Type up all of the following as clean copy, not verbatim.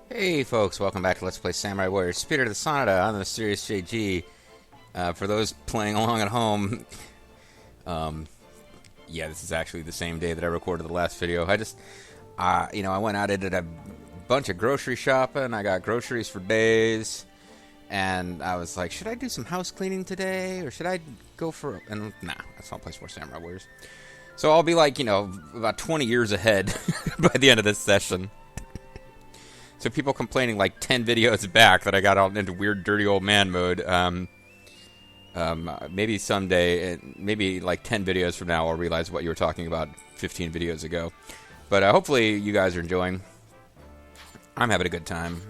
Hey folks, welcome back to Let's Play Samurai Warriors Spirit of the Sanada on the Mysterious JG. For those playing along at home, yeah, this is actually the same day that I recorded the last video. I went out and did a bunch of grocery shopping. I got groceries for days, and I was like, should I do some house cleaning today, or should I go for... And nah, that's not a place for Samurai Warriors. So I'll be like, about 20 years ahead by the end of this session. So people complaining like 10 videos back that I got out into weird, dirty old man mode. Maybe someday, maybe like 10 videos from now, I'll realize what you were talking about 15 videos ago. But hopefully you guys are enjoying. I'm having a good time.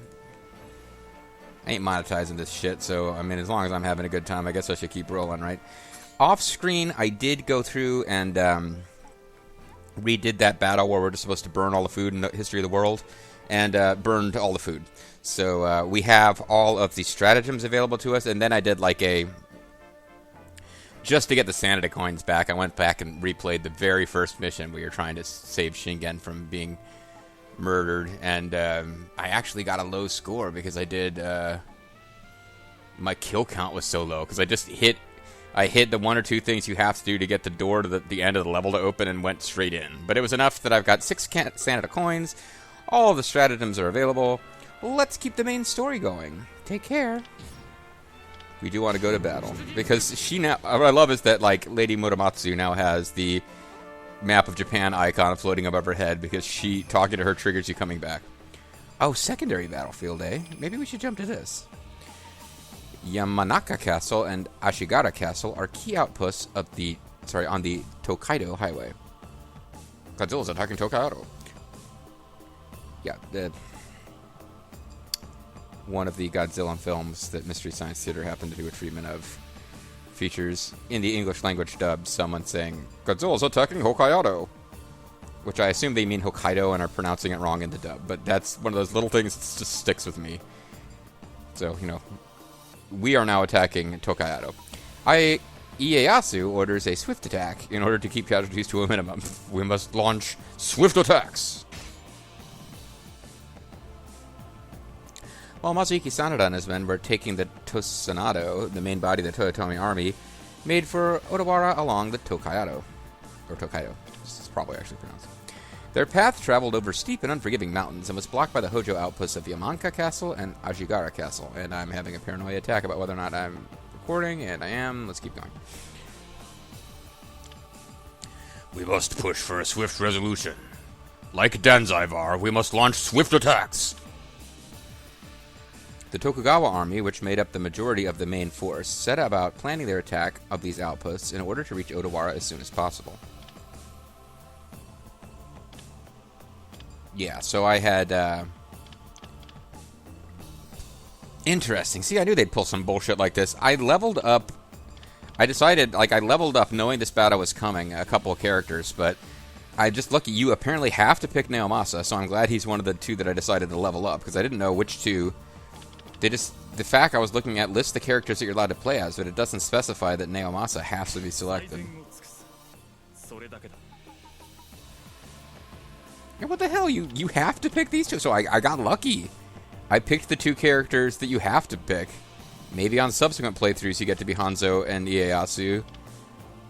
I ain't monetizing this shit, so I mean, as long as I'm having a good time, I guess I should keep rolling, right? Off screen, I did go through and redid that battle where we're just supposed to burn all the food in the history of the world. And burned all the food. So we have all of the stratagems available to us. And then I did like just to get the Sanada coins back, I went back and replayed the very first mission where you're trying to save Shingen from being murdered. And I actually got a low score because I did... my kill count was so low because I hit the one or two things you have to do to get the door to the end of the level to open and went straight in. But it was enough that I've got 6 Sanada coins. All of the stratagems are available. Let's keep the main story going. Take care. We do want to go to battle. Because she now... What I love is that, like, Lady Muramatsu now has the map of Japan icon floating above her head because she, talking to her, triggers you coming back. Oh, secondary battlefield, eh? Maybe we should jump to this. Yamanaka Castle and Ashigara Castle are key outposts of on the Tokaido Highway. Godzilla's attacking Tokaido. Yeah, one of the Godzilla films that Mystery Science Theater happened to do a treatment of features, in the English language dub, someone saying, Godzilla's attacking Hokkaido. Which I assume they mean Hokkaido and are pronouncing it wrong in the dub. But that's one of those little things that just sticks with me. So, we are now attacking Tokaido. Ieyasu orders a swift attack in order to keep casualties to a minimum. We must launch swift attacks. While Masayuki Sanada and his men were taking the Tosanado, the main body of the Toyotomi army, made for Odawara along the Tokaido. Or Tokaido. This is probably actually pronounced. Their path traveled over steep and unforgiving mountains and was blocked by the Hojo outposts of Yamanka Castle and Ashigara Castle. And I'm having a paranoia attack about whether or not I'm recording, and I am. Let's keep going. We must push for a swift resolution. Like Danzaivar, we must launch swift attacks. The Tokugawa army, which made up the majority of the main force, set about planning their attack of these outposts in order to reach Odawara as soon as possible. Yeah, so I had, interesting. See, I knew they'd pull some bullshit like this. I leveled up... I decided, I leveled up knowing this battle was coming, a couple of characters, but... I just lucky you apparently have to pick Naomasa, so I'm glad he's one of the two that I decided to level up, because I didn't know which two... The fact I was looking at lists the characters that you're allowed to play as, but it doesn't specify that Naomasa has to be selected. Yeah, what the hell? You have to pick these two? So I got lucky. I picked the two characters that you have to pick. Maybe on subsequent playthroughs you get to be Hanzo and Ieyasu.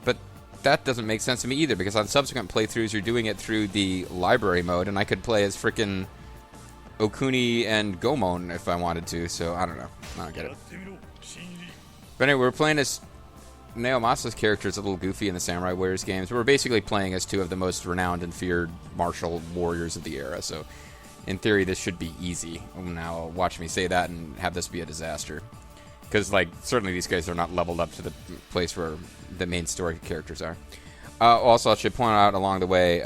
But that doesn't make sense to me either, because on subsequent playthroughs you're doing it through the library mode, and I could play as frickin' Okuni and Gomon if I wanted to, so I don't know. I don't get it. But anyway, we're playing as... Naomasa's character is a little goofy in the Samurai Warriors games. We're basically playing as two of the most renowned and feared martial warriors of the era, so in theory this should be easy. Now watch me say that and have this be a disaster. Because, certainly these guys are not leveled up to the place where the main story characters are. Also, I should point out along the way...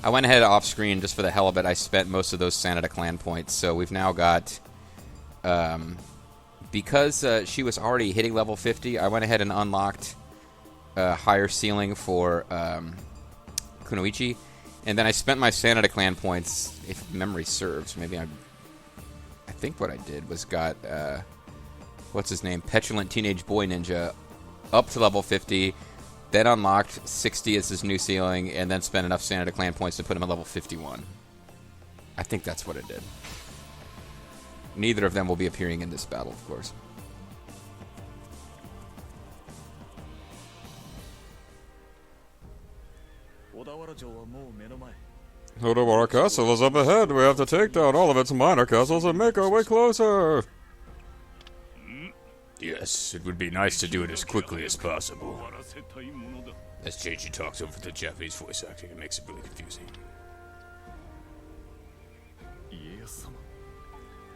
I went ahead off screen just for the hell of it. I spent most of those Sanada clan points, so we've now got... because she was already hitting level 50, I went ahead and unlocked a higher ceiling for Kunoichi, and then I spent my Sanada clan points, if memory serves. Maybe I think what I did was got, what's his name, Petulant Teenage Boy Ninja, up to level 50, then unlocked 60 as his new ceiling, and then spent enough Sanada clan points to put him at level 51. I think that's what it did. Neither of them will be appearing in this battle, of course. Odawara Castle is up ahead. We have to take down all of its minor castles and make our way closer. Yes, it would be nice to do it as quickly as possible. As Cheiji talks over the Japanese voice acting, it makes it really confusing.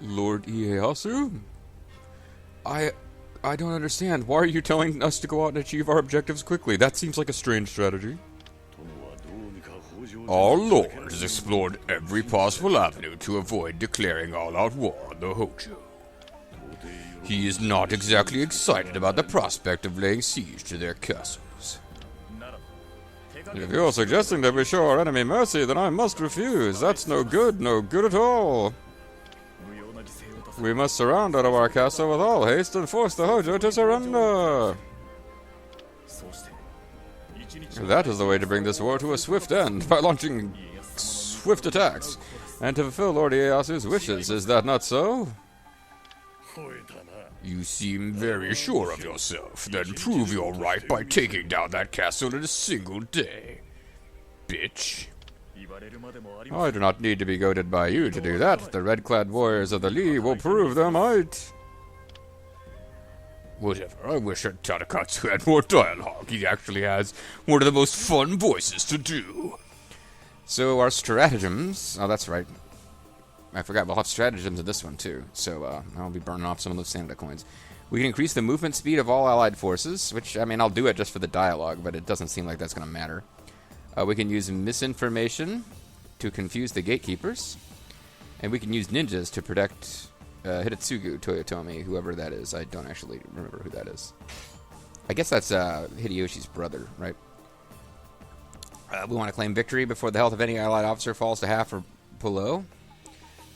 Lord Ieyasu? I don't understand. Why are you telling us to go out and achieve our objectives quickly? That seems like a strange strategy. Our lord has explored every possible avenue to avoid declaring all-out war on the Hojo. He is not exactly excited about the prospect of laying siege to their castles. If you're suggesting that we show our enemy mercy, then I must refuse. That's no good at all. We must surround Odawara Castle with all haste and force the Hojo to surrender. That is the way to bring this war to a swift end, by launching swift attacks, and to fulfill Lord Ieyasu's wishes. Is that not so? You seem very sure of yourself. Then prove you're right by taking down that castle in a single day. Bitch. I do not need to be goaded by you to do that. The red-clad warriors of the Lee will prove their might. Whatever, I wish that Tadakatsu had more dialogue. He actually has one of the most fun voices to do. So our stratagems... Oh, that's right. I forgot, we'll have stratagems in this one, too. So I'll be burning off some of those Sanada coins. We can increase the movement speed of all allied forces, which, I mean, I'll do it just for the dialogue, but it doesn't seem like that's going to matter. We can use misinformation to confuse the gatekeepers. And we can use ninjas to protect Hidetsugu Toyotomi, whoever that is. I don't actually remember who that is. I guess that's Hideyoshi's brother, right? We want to claim victory before the health of any allied officer falls to half or below.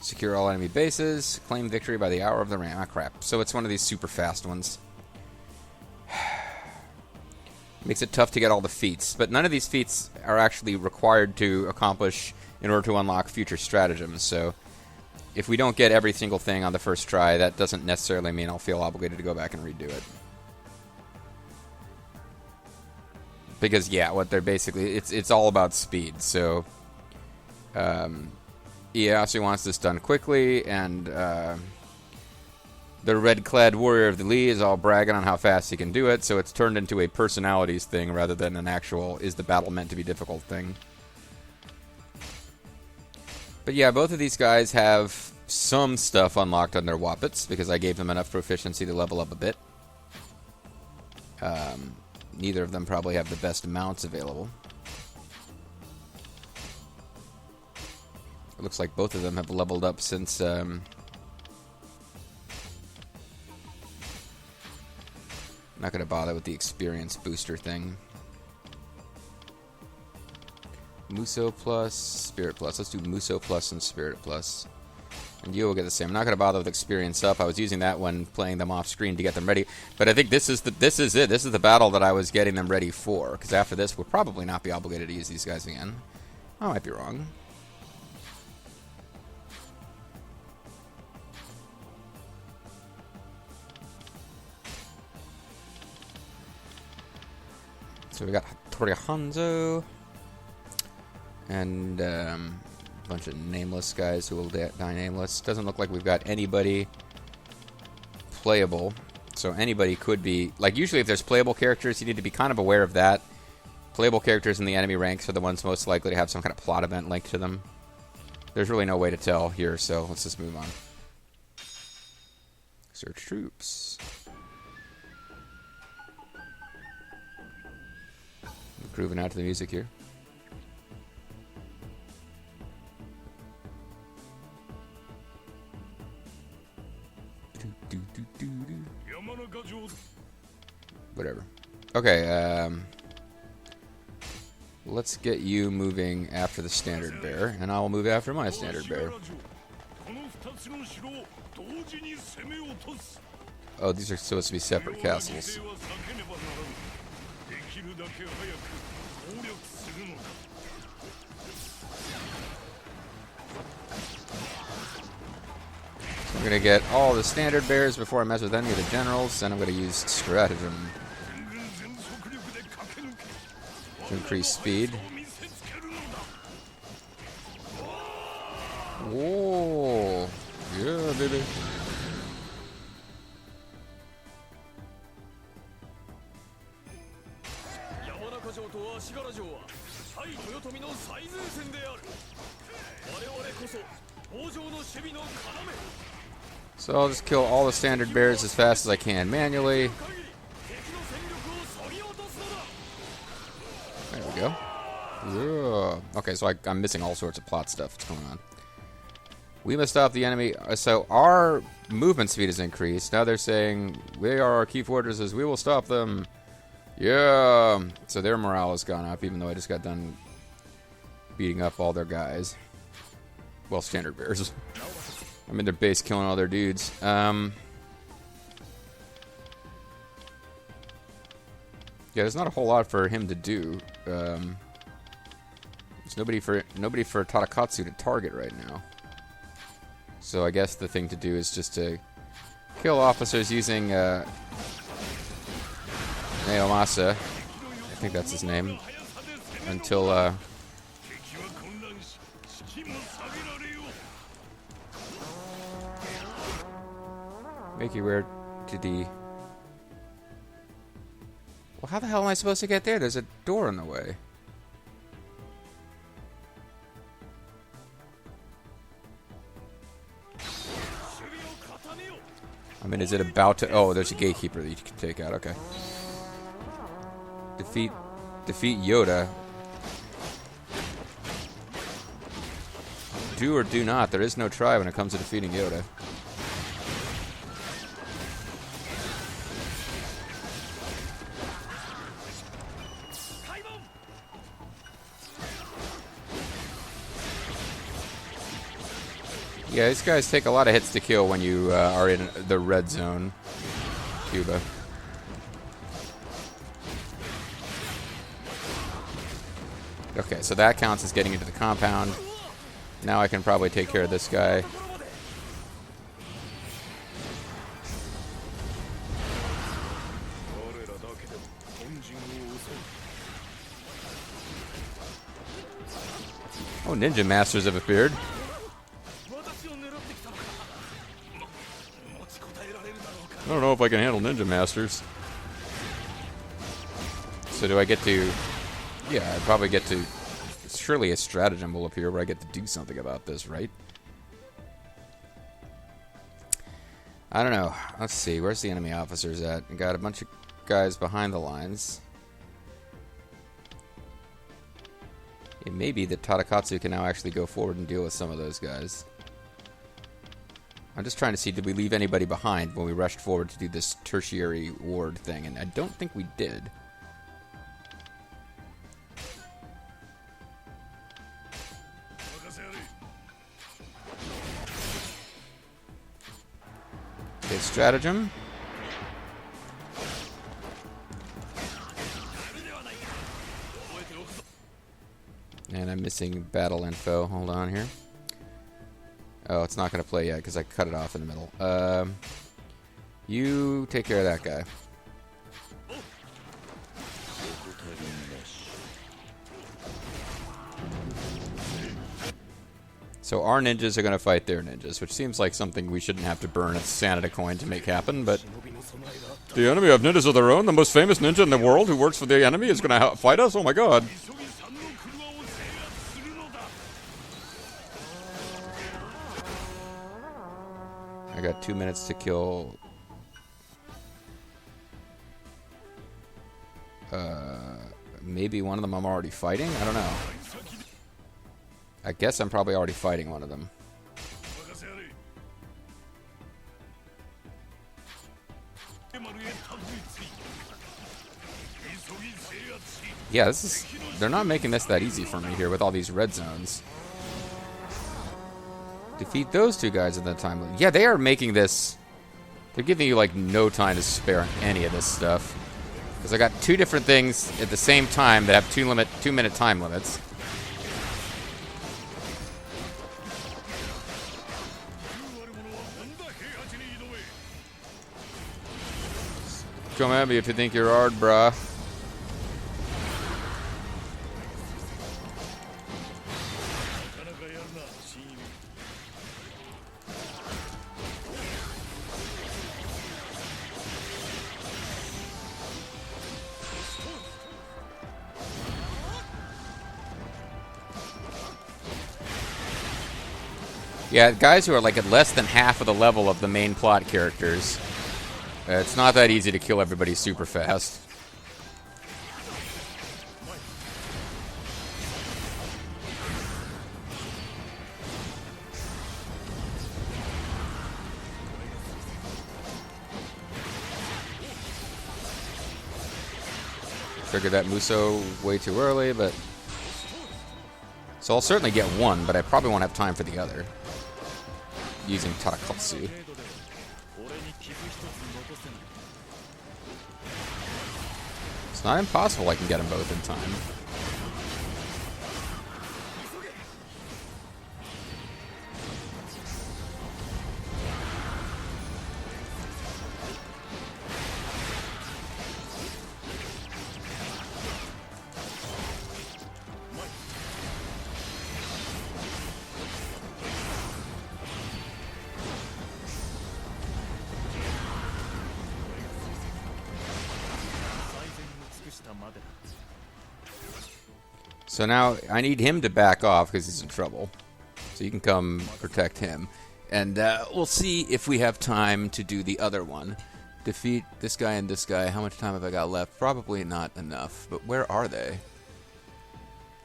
Secure all enemy bases. Claim victory by the hour of the ram. Ah, crap. So it's one of these super fast ones. Makes it tough to get all the feats. But none of these feats are actually required to accomplish in order to unlock future stratagems. So if we don't get every single thing on the first try, that doesn't necessarily mean I'll feel obligated to go back and redo it. Because, yeah, what they're basically... It's all about speed. So... Ieyasu wants this done quickly, and the red-clad warrior of the Lee is all bragging on how fast he can do it, so it's turned into a personalities thing rather than an actual is the battle meant to be difficult thing. But yeah, both of these guys have some stuff unlocked on their Wappets, because I gave them enough proficiency to level up a bit. Neither of them probably have the best mounts available. It looks like both of them have leveled up since, not going to bother with the experience booster thing. Muso plus, Spirit plus. Let's do Muso plus and Spirit plus. And you will get the same. I'm not going to bother with experience up. I was using that when playing them off screen to get them ready. But I think this is it. This is the battle that I was getting them ready for. Because after this, we'll probably not be obligated to use these guys again. I might be wrong. So we got Hattori Hanzo and a bunch of nameless guys who will die nameless. Doesn't look like we've got anybody playable. So anybody could be... Like, usually if there's playable characters, you need to be kind of aware of that. Playable characters in the enemy ranks are the ones most likely to have some kind of plot event linked to them. There's really no way to tell here, so let's just move on. Search troops. Grooving out to the music here. Whatever. Okay, let's get you moving after the standard bearer, and I will move after my standard bearer. Oh, these are supposed to be separate castles. So I'm going to get all the standard bears before I mess with any of the generals, and I'm going to use stratagem to increase speed. Whoa! Yeah, baby. So I'll just kill all the standard bears as fast as I can manually. There we go. Yeah. Okay, so I'm missing all sorts of plot stuff that's going on. We must stop the enemy. So our movement speed has increased. Now they're saying, we are our key fortresses. We will stop them. Yeah. So their morale has gone up, even though I just got done beating up all their guys. Well, standard bears. I'm in their base killing all their dudes. Yeah, there's not a whole lot for him to do. There's nobody for Tadakatsu to target right now. So I guess the thing to do is just to kill officers using Naomasa. I think that's his name. Until make you where to the... Well, how the hell am I supposed to get there? There's a door in the way. I mean, is it about to... Oh, there's a gatekeeper that you can take out. Okay. Defeat Yoda. Do or do not. There is no try when it comes to defeating Yoda. Yeah, these guys take a lot of hits to kill when you are in the red zone, Cuba. Okay, so that counts as getting into the compound. Now I can probably take care of this guy. Oh, ninja masters have appeared. I don't know if I can handle ninja masters. So do I get to... Yeah, I probably get to... Surely a stratagem will appear where I get to do something about this, right? I don't know. Let's see. Where's the enemy officers at? We got a bunch of guys behind the lines. It may be that Tadakatsu can now actually go forward and deal with some of those guys. I'm just trying to see, did we leave anybody behind when we rushed forward to do this tertiary ward thing? And I don't think we did. Okay, stratagem. And I'm missing battle info. Hold on here. Oh, it's not going to play yet because I cut it off in the middle. You take care of that guy. So our ninjas are going to fight their ninjas, which seems like something we shouldn't have to burn a Sanada coin to make happen, but... The enemy have ninjas of their own? The most famous ninja in the world who works for the enemy is going to fight us? Oh my god. I got 2 minutes to kill... maybe one of them I'm already fighting? I don't know. I guess I'm probably already fighting one of them. Yeah, this is... They're not making this that easy for me here with all these red zones. Defeat those two guys in the time limit. Yeah, they are making this... They're giving you, like, no time to spare on any of this stuff. Because I got two different things at the same time that have 2 minute time limits. come at me if you think you're hard, brah. Yeah, guys who are like at less than half of the level of the main plot characters, it's not that easy to kill everybody super fast. Triggered that Muso way too early, but... So I'll certainly get one, but I probably won't have time for the other. Using Tarakatsu. It's not impossible I can get them both in time. So now I need him to back off because he's in trouble. So you can come protect him. And we'll see if we have time to do the other one. Defeat this guy and this guy. How much time have I got left? Probably not enough. But where are they?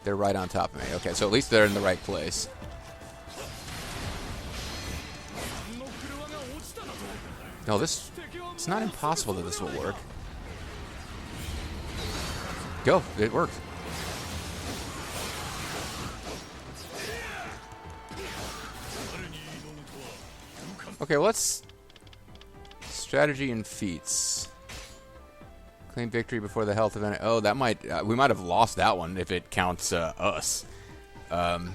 They're right on top of me. Okay, so at least they're in the right place. No, this... It's not impossible that this will work. Go. It worked. Okay, let's... Strategy and feats. Claim victory before the health event. Oh, that might... we might have lost that one if it counts us. Either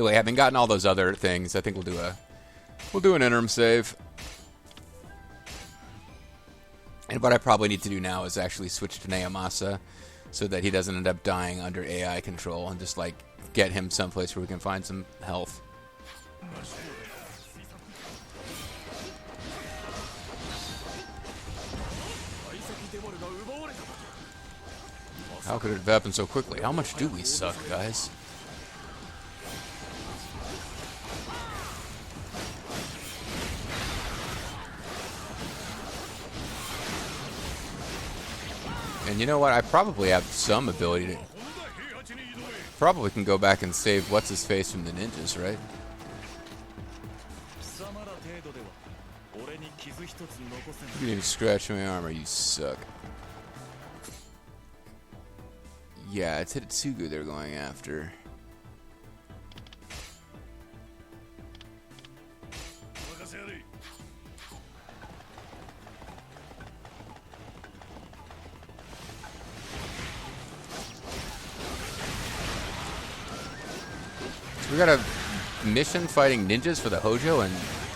way, having gotten all those other things, I think we'll do a... We'll do an interim save. And what I probably need to do now is actually switch to Neyamasa so that he doesn't end up dying under AI control and just, like, get him someplace where we can find some health. How could it have happened so quickly? How much do we suck, guys? And you know what? I probably have some ability to... Probably can go back and save What's-His-Face from the ninjas, right? You didn't even scratch my armor, you suck. Yeah, it's Hitotsugu they're going after. We got a mission fighting ninjas for the Hojo, and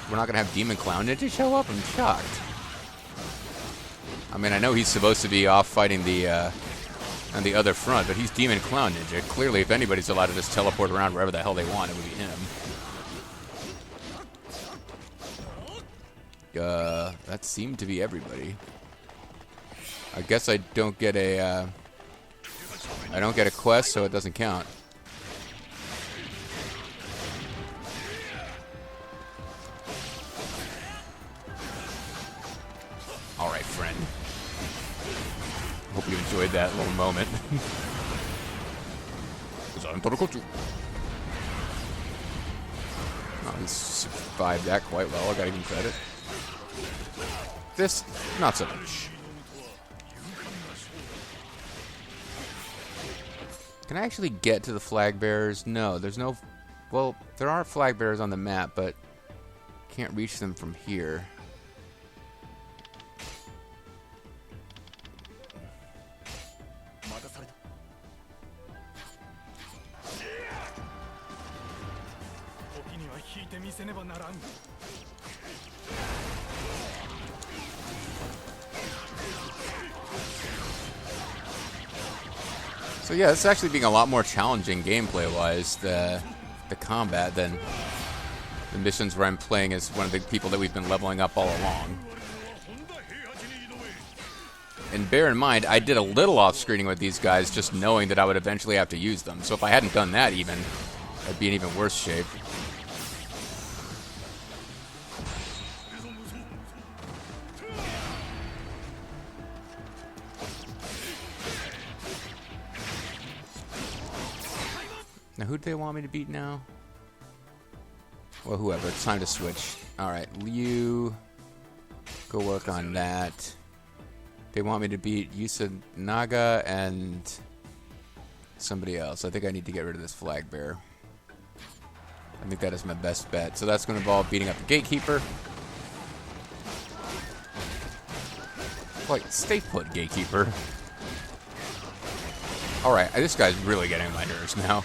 we're not gonna have Demon Clown Ninja show up? I'm shocked. I mean, I know he's supposed to be off fighting the on the other front, but he's Demon Clown Ninja. Clearly, if anybody's allowed to just teleport around wherever the hell they want, it would be him. That seemed to be everybody. I guess I don't get a quest, so it doesn't count. Alright, friend. Hope you enjoyed that little moment. Oh, he survived that quite well, I gotta give him credit. This, not so much. Can I actually get to the flag bearers? No, there's no... Well, there are flag bearers on the map, but can't reach them from here. So yeah, it's actually being a lot more challenging gameplay-wise, the combat, than the missions where I'm playing as one of the people that we've been leveling up all along. And bear in mind, I did a little off-screening with these guys just knowing that I would eventually have to use them. So if I hadn't done that even, I'd be in even worse shape. Now, who do they want me to beat now? Well, whoever. It's time to switch. Alright, Liu. Go work on that. They want me to beat Sanada and somebody else. I think I need to get rid of this flag bearer. I think that is my best bet. So that's going to involve beating up the gatekeeper. Like, stay put, gatekeeper. Alright, this guy's really getting on my nerves now.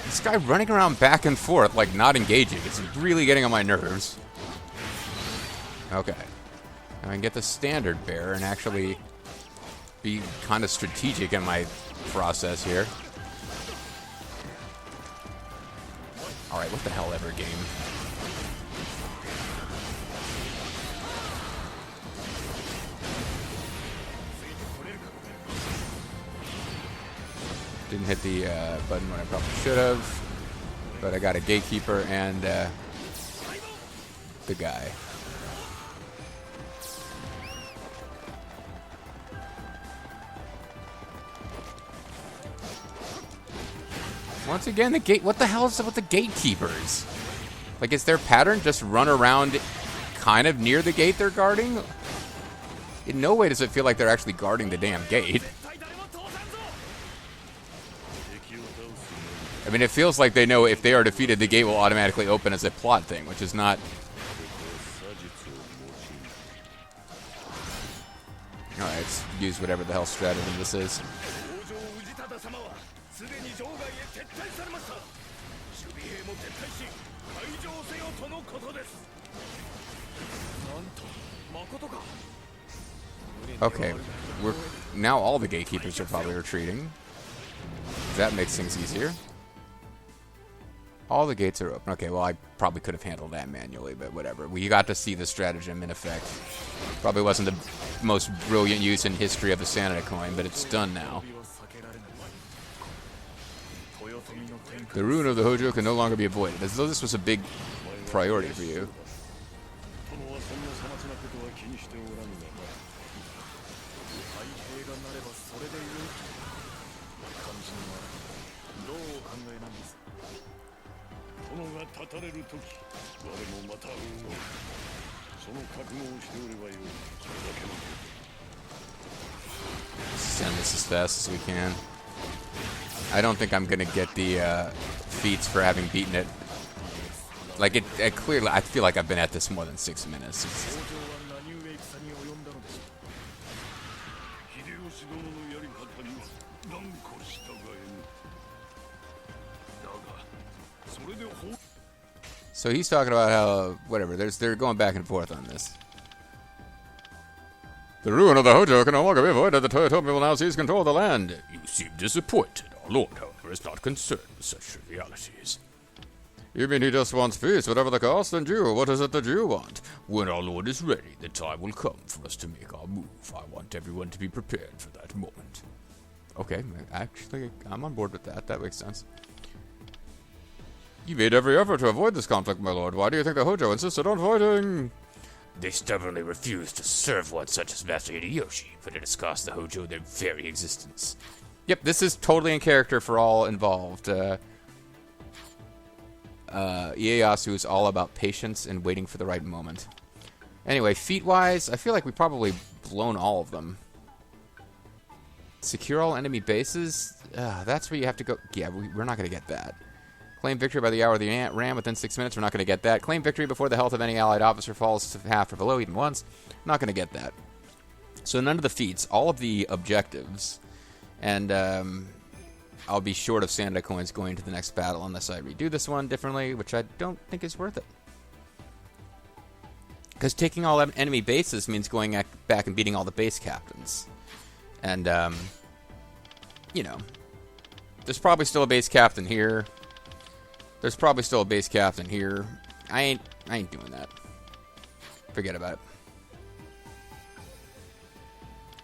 This guy running around back and forth, like not engaging, it's really getting on my nerves. Okay. Now I can get the standard bearer and actually be kind of strategic in my process here. Alright, what the hell ever game. Didn't hit the button when I probably should have, but I got a gatekeeper and the guy. Once again, the gate. What the hell is up with the gatekeepers? Like, is their pattern just run around kind of near the gate they're guarding? In no way does it feel like they're actually guarding the damn gate. I mean, it feels like they know if they are defeated, the gate will automatically open as a plot thing, which is not... Alright, let's use whatever the hell stratagem this is. Okay, now all the gatekeepers are probably retreating. That makes things easier. All the gates are open. Okay, well, I probably could have handled that manually, but whatever. We got to see the stratagem in effect. Probably wasn't the most brilliant use in history of the Sanada coin, but it's done now. The ruin of the Hojo can no longer be avoided, as though this was a big priority for you. Send this as fast as we can. I don't think I'm gonna get the feats for having beaten it. Like it clearly, I feel like I've been at this more than 6 minutes. So he's talking about how, whatever, they're going back and forth on this. The ruin of the Hojo can no longer be avoided. The Toyotomi will now seize control of the land. You seem disappointed. Our lord, however, is not concerned with such trivialities. You mean he just wants peace, whatever the cost? And you, what is it that you want? When our lord is ready, the time will come for us to make our move. I want everyone to be prepared for that moment. Okay, actually, I'm on board with that. That makes sense. You made every effort to avoid this conflict, my lord. Why do you think the Hojo insisted on fighting? They stubbornly refuse to serve one such as Master Hideyoshi, but it has cost the Hojo their very existence. Yep, this is totally in character for all involved. Ieyasu is all about patience and waiting for the right moment. Anyway, feat-wise, I feel like we've probably blown all of them. Secure all enemy bases? That's where you have to go. Yeah, we're not going to get that. Claim victory by the hour of the ram within 6 minutes. We're not going to get that. Claim victory before the health of any allied officer falls to half or below even once. Not going to get that. So none of the feats. All of the objectives. And I'll be short of Sanada coins going to the next battle unless I redo this one differently, which I don't think is worth it. Because taking all enemy bases means going back and beating all the base captains. And, you know, there's probably still a base captain here. There's probably still a base captain here. I ain't doing that. Forget about it.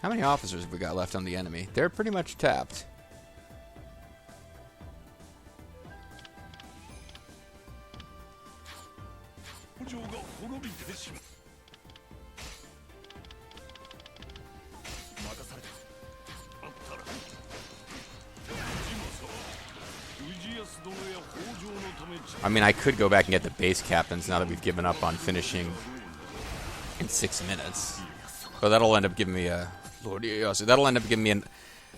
How many officers have we got left on the enemy? They're pretty much tapped. I mean, I could go back and get the base captains now that we've given up on finishing in 6 minutes. But that'll end up giving me a... Lord Ieyasu, that'll end up giving me an...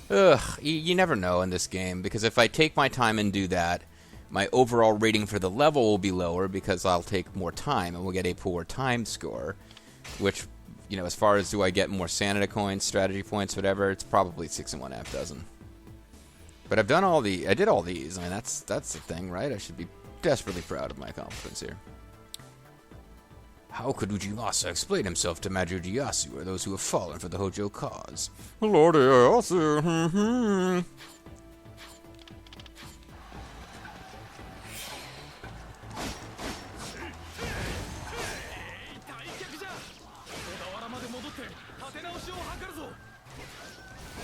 Ugh, you never know in this game, because if I take my time and do that, my overall rating for the level will be lower because I'll take more time and we'll get a poor time score, which, you know, as far as do I get more Sanada coins, strategy points, whatever, it's probably 6 1/2 dozen. But I've done I did all these. I mean, that's the thing, right? I should be desperately proud of my accomplishments here. How could Ujimasa explain himself to Major Ieyasu or those who have fallen for the Hojo cause? Lord Ieyasu.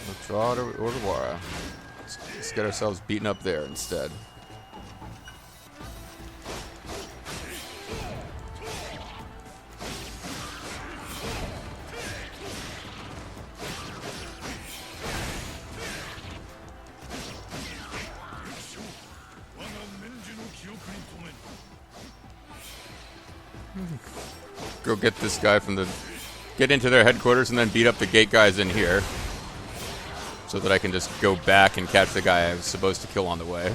Let's draw to Ordawara. Let's get ourselves beaten up there instead. Go get this guy from the... Get into their headquarters and then beat up the gate guys in here. So that I can just go back and catch the guy I was supposed to kill on the way.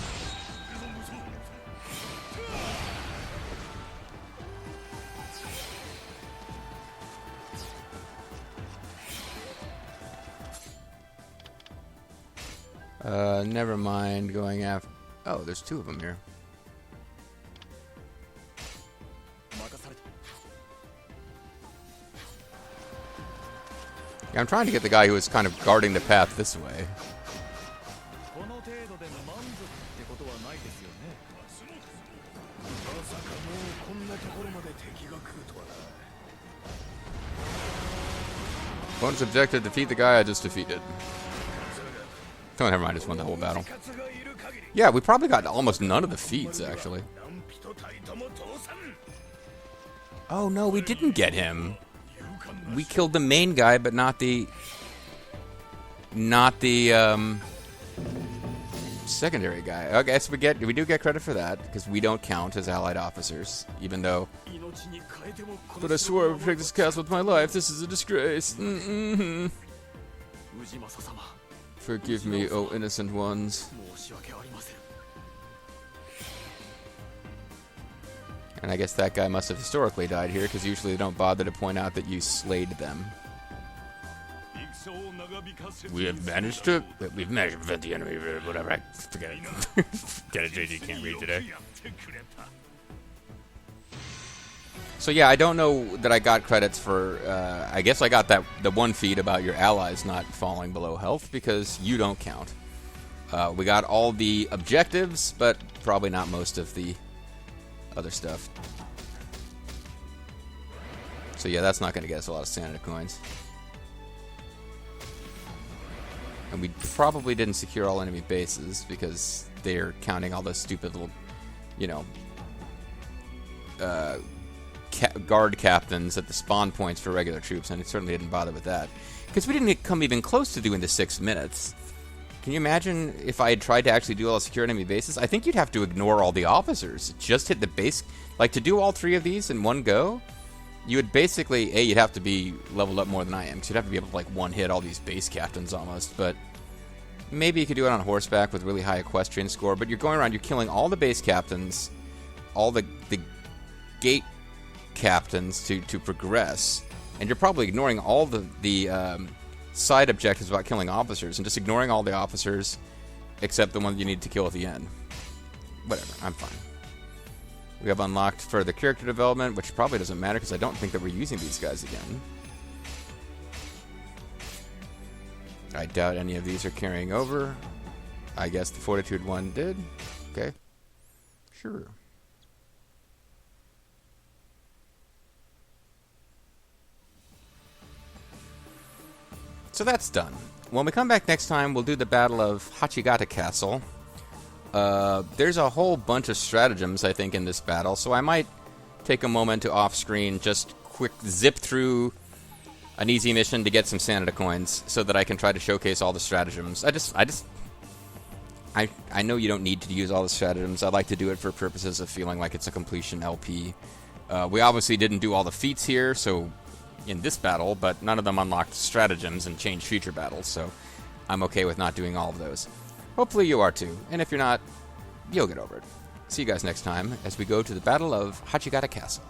Never mind going after... Oh, there's 2 of them here. Yeah, I'm trying to get the guy who is kind of guarding the path this way. Opponent's objective, defeat the guy I just defeated. Oh, never mind, I just won the whole battle. Yeah, we probably got almost none of the feats, actually. Oh, no, we didn't get him. We killed the main guy, but not the secondary guy. I guess we do get credit for that because we don't count as allied officers, even though. But I swore I would protect this castle with my life. This is a disgrace. Forgive me, oh innocent ones. And I guess that guy must have historically died here, because usually they don't bother to point out that you slayed them. We've managed to prevent the enemy, whatever, forget it. Get it, JG can't read today. So yeah, I don't know that I got credits for, I guess I got the one feat about your allies not falling below health, because you don't count. We got all the objectives, but probably not most of the other stuff. So yeah, that's not going to get us a lot of Sanada coins. And we probably didn't secure all enemy bases because they're counting all those stupid little, you know, guard captains at the spawn points for regular troops, and it certainly didn't bother with that. Because we didn't come even close to doing the 6 minutes. Can you imagine if I had tried to actually do all the secure enemy bases? I think you'd have to ignore all the officers. Just hit the base. Like, to do all 3 of these in one go, you would basically... you'd have to be leveled up more than I am, because you'd have to be able to, like, one-hit all these base captains almost. But maybe you could do it on horseback with really high equestrian score. But you're going around, you're killing all the base captains, all the gate captains to progress. And you're probably ignoring all the side objectives about killing officers and just ignoring all the officers except the one you need to kill at the end. Whatever, I'm fine. We have unlocked further character development, which probably doesn't matter because I don't think that we're using these guys again. I doubt any of these are carrying over. I guess the Fortitude one did. Okay. Sure. So that's done. When we come back next time, we'll do the Battle of Hachigata Castle. There's a whole bunch of stratagems, I think, in this battle, so I might take a moment to off-screen just quick zip through an easy mission to get some Sanada coins so that I can try to showcase all the stratagems. I know you don't need to use all the stratagems. I like to do it for purposes of feeling like it's a completion LP. We obviously didn't do all the feats here, so in this battle, but none of them unlocked stratagems and changed future battles, so I'm okay with not doing all of those. Hopefully you are too, and if you're not, you'll get over it. See you guys next time as we go to the Battle of Hachigata Castle.